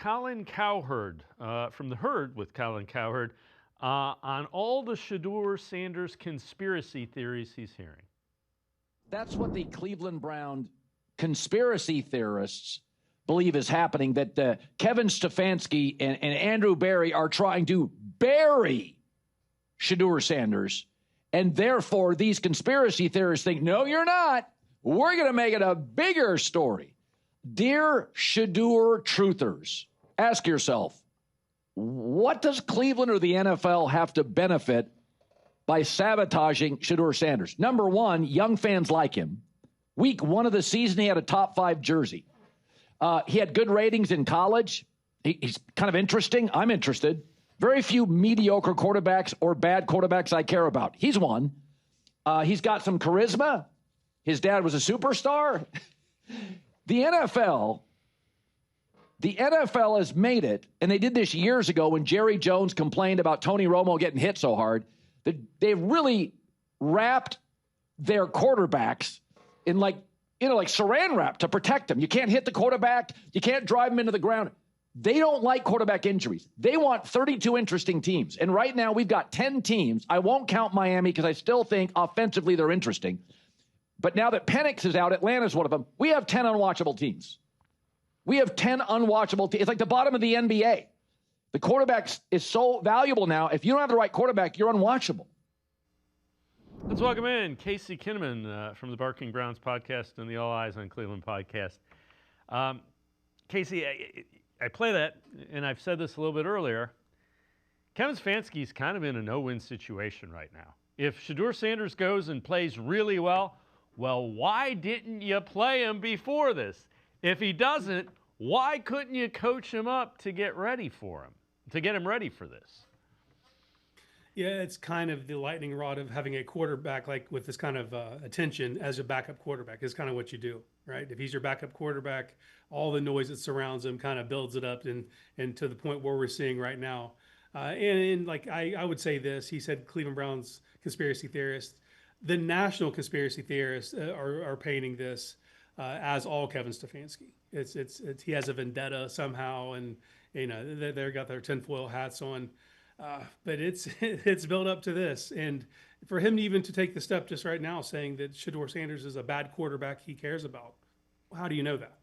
Colin Cowherd from The Herd with Colin Cowherd on all the Shedeur Sanders conspiracy theories he's hearing. That's what the Cleveland Brown conspiracy theorists believe is happening, that Kevin Stefanski and Andrew Berry are trying to bury Shedeur Sanders. And therefore, these conspiracy theorists think, no, you're not. We're going to make it a bigger story. Dear Shedeur truthers, ask yourself, what does Cleveland or the NFL have to benefit by sabotaging Shedeur Sanders? Number one, young fans like him. Week 1 of the season, he had a top 5 jersey. He had good ratings in college. He's kind of interesting. I'm interested. Very few mediocre quarterbacks or bad quarterbacks I care about. He's one. He's got some charisma. His dad was a superstar. The NFL has made it, and they did this years ago when Jerry Jones complained about Tony Romo getting hit so hard, that they've really wrapped their quarterbacks in like saran wrap to protect them. You can't hit the quarterback. You can't drive them into the ground. They don't like quarterback injuries. They want 32 interesting teams. And right now we've got 10 teams. I won't count Miami because I still think offensively they're interesting. But now that Penix is out, Atlanta's one of them. We have 10 unwatchable teams. We have 10 unwatchable teams. It's like the bottom of the NBA. The quarterback is so valuable now. If you don't have the right quarterback, you're unwatchable. Let's welcome in Casey Kinnamon from the Barking Browns podcast and the All Eyes on Cleveland podcast. Casey, I play that, and I've said this a little bit earlier. Kevin Stefanski's kind of in a no-win situation right now. If Shedeur Sanders goes and plays really well, why didn't you play him before this? If he doesn't, why couldn't you coach him up to get ready for him, to get him ready for this? Yeah, it's kind of the lightning rod of having a quarterback like with this kind of attention as a backup quarterback is kind of what you do, right? If he's your backup quarterback, all the noise that surrounds him kind of builds it up and to the point where we're seeing right now. And like I would say this, he said Cleveland Browns conspiracy theorists. The national conspiracy theorists are painting this as all Kevin Stefanski. It's he has a vendetta somehow, and they've got their tinfoil hats on. But it's built up to this, and for him even to take the step just right now, saying that Shedeur Sanders is a bad quarterback he cares about. How do you know that?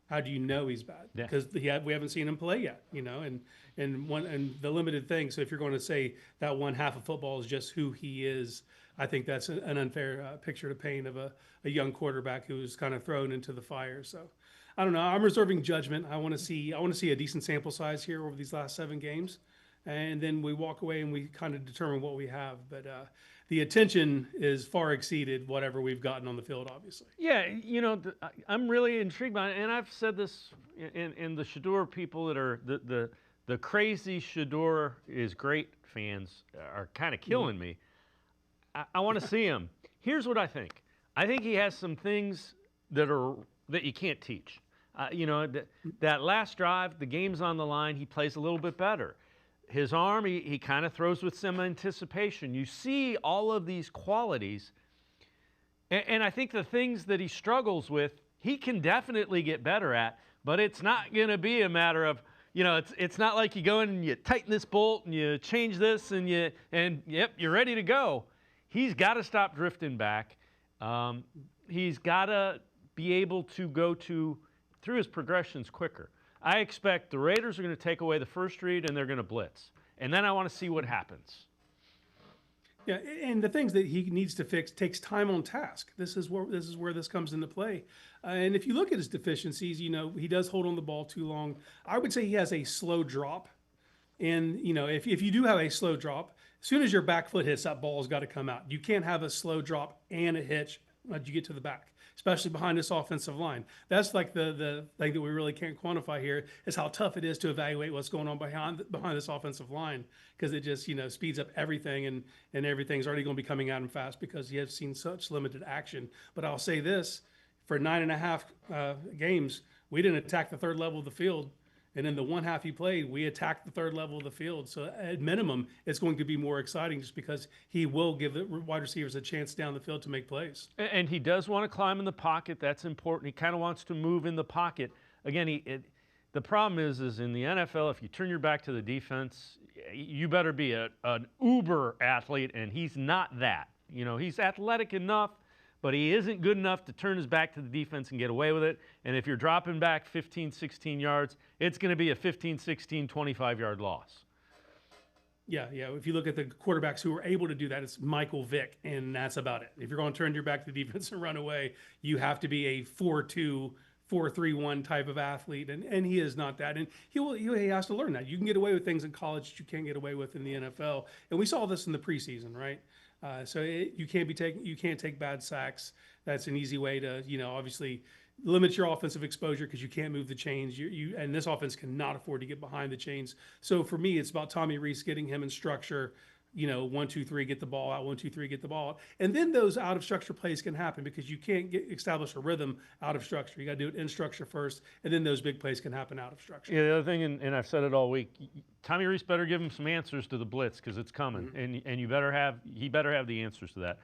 How do you know he's bad? Because we haven't seen him play yet, and the limited thing. So if you're going to say that one half of football is just who he is, I think that's an unfair picture to paint of a young quarterback who's kind of thrown into the fire. So I don't know. I'm reserving judgment. I want to see a decent sample size here over these last 7 games. And then we walk away and we kind of determine what we have. But the attention is far exceeded whatever we've gotten on the field, obviously. Yeah, I'm really intrigued by it. And I've said this in the Shedeur people that are the crazy Shedeur is great fans are kind of killing me. I want to see him. Here's what I think. I think he has some things that you can't teach. That last drive, the game's on the line, he plays a little bit better. His arm, he kind of throws with some anticipation. You see all of these qualities. And I think the things that he struggles with, he can definitely get better at, but it's not going to be a matter of, it's not like you go in and you tighten this bolt and you change this and yep, you're ready to go. He's got to stop drifting back. He's got to be able to go through his progressions quicker. I expect the Raiders are going to take away the first read and they're going to blitz. And then I want to see what happens. Yeah, and the things that he needs to fix takes time on task. This is where this comes into play. And if you look at his deficiencies, he does hold on the ball too long. I would say he has a slow drop. And, if you do have a slow drop, as soon as your back foot hits, that ball's got to come out. You can't have a slow drop and a hitch when you get to the back, especially behind this offensive line. That's like the thing that we really can't quantify here is how tough it is to evaluate what's going on behind this offensive line, because it just, speeds up everything and everything's already going to be coming at him fast because you have seen such limited action. But I'll say this, for 9.5 games, we didn't attack the third level of the field. And in the one half he played, we attacked the third level of the field. So at minimum, it's going to be more exciting just because he will give the wide receivers a chance down the field to make plays. And he does want to climb in the pocket. That's important. He kind of wants to move in the pocket. Again, the problem is in the NFL, if you turn your back to the defense, you better be an uber athlete, and he's not that. You know, he's athletic enough, but he isn't good enough to turn his back to the defense and get away with it. And if you're dropping back 15, 16 yards, it's going to be a 15, 16, 25-yard loss. Yeah. If you look at the quarterbacks who are able to do that, it's Michael Vick, and that's about it. If you're going to turn your back to the defense and run away, you have to be a 4-2, 4-3-1 type of athlete, and he is not that. And he has to learn that. You can get away with things in college that you can't get away with in the NFL, and we saw this in the preseason, right? You can't take bad sacks. That's an easy way to, obviously limit your offensive exposure because you can't move the chains. And this offense cannot afford to get behind the chains. So for me, it's about Tommy Rees getting him in structure. 1, 2, 3, get the ball out. 1, 2, 3, get the ball out. And then those out of structure plays can happen because you can't establish a rhythm out of structure. You got to do it in structure first, and then those big plays can happen out of structure. Yeah, the other thing, and I've said it all week, Tommy Rees better give him some answers to the blitz because it's coming, and he better have the answers to that.